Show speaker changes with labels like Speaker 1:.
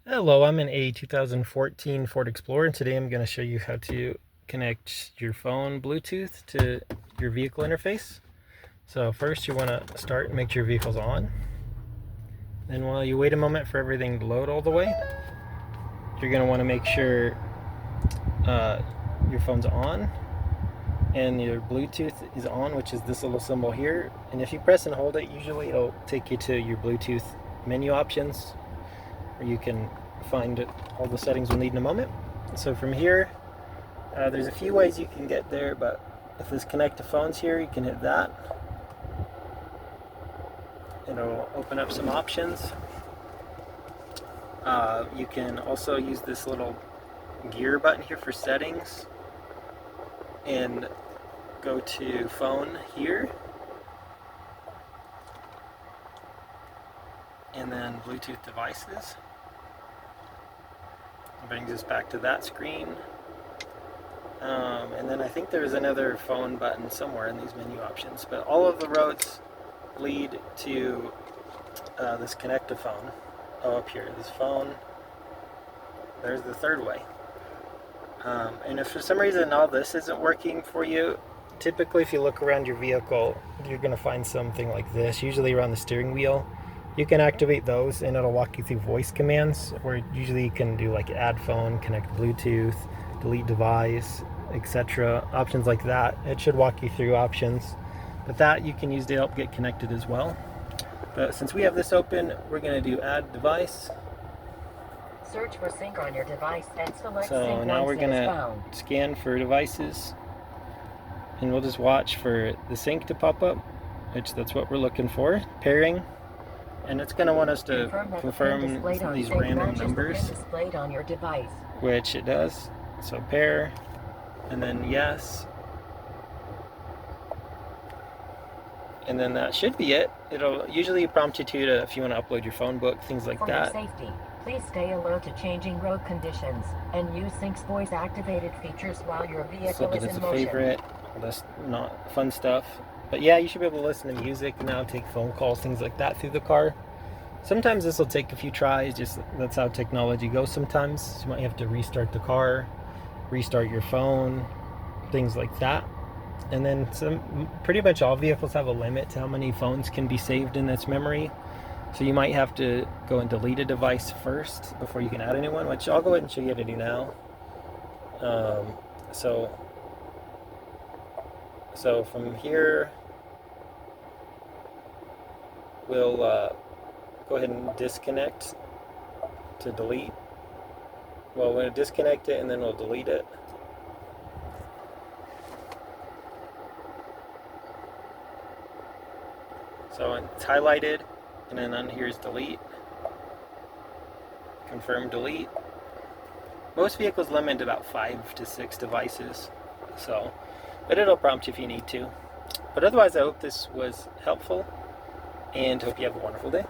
Speaker 1: Hello, I'm in a 2014 Ford Explorer, and today I'm going to show you how to connect your phone Bluetooth to your vehicle interface. So first you want to start and make sure your vehicle's on. Then while you wait a moment for everything to load all the way, you're going to want to make sure your phone's on and your Bluetooth is on, which is this little symbol here. And if you press and hold it, usually it'll take you to your Bluetooth menu options, where you can find all the settings we'll need in a moment. So from here, there's a few ways you can get there, but if this connect to phones here, you can hit that. It'll open up some options. You can also use this little gear button here for settings and go to phone here and then Bluetooth devices. It brings us back to that screen. And then I think there's another phone button somewhere in these menu options, but all of the roads lead to this connect to phone. Oh, up here, this phone. There's the third way. And if for some reason all this isn't working for you, typically if you look around your vehicle, you're going to find something like this, usually around the steering wheel. You can activate those and it'll walk you through voice commands, where usually you can do like add phone, connect Bluetooth, delete device, etc. Options like that. It should walk you through options, but that you can use to help get connected as well. But since we have this open, we're going to do add device.
Speaker 2: Search for sync on your device and select
Speaker 1: So
Speaker 2: sync
Speaker 1: now we're
Speaker 2: once
Speaker 1: going
Speaker 2: it is
Speaker 1: to
Speaker 2: found.
Speaker 1: scan for devices, and we'll just watch for the sync to pop up, which that's what we're looking for. Pairing, and it's going to want us to confirm these random numbers,
Speaker 2: displayed on your device,
Speaker 1: which it does. So pair, and then yes, and then that should be it. It'll usually prompt you to if you want to upload your phone book, things like that.
Speaker 2: For your safety, please stay alert to changing road conditions and use Sync's voice activated features while your vehicle is in motion.
Speaker 1: It's a favorite. That's not fun stuff. But yeah, you should be able to listen to music now, take phone calls, things like that through the car. Sometimes this will take a few tries, just that's how technology goes sometimes. You might have to restart the car, restart your phone, things like that. And then pretty much all vehicles have a limit to how many phones can be saved in its memory. So you might have to go and delete a device first before you can add a new one, which I'll go ahead and show you how to do now. So from here, we'll go ahead and disconnect to delete. Well, we're going to disconnect it and then we'll delete it. So it's highlighted, and then on here is delete. Confirm delete. Most vehicles limit about 5 to 6 devices, but it'll prompt you if you need to. But otherwise, I hope this was helpful, and hope you have a wonderful day.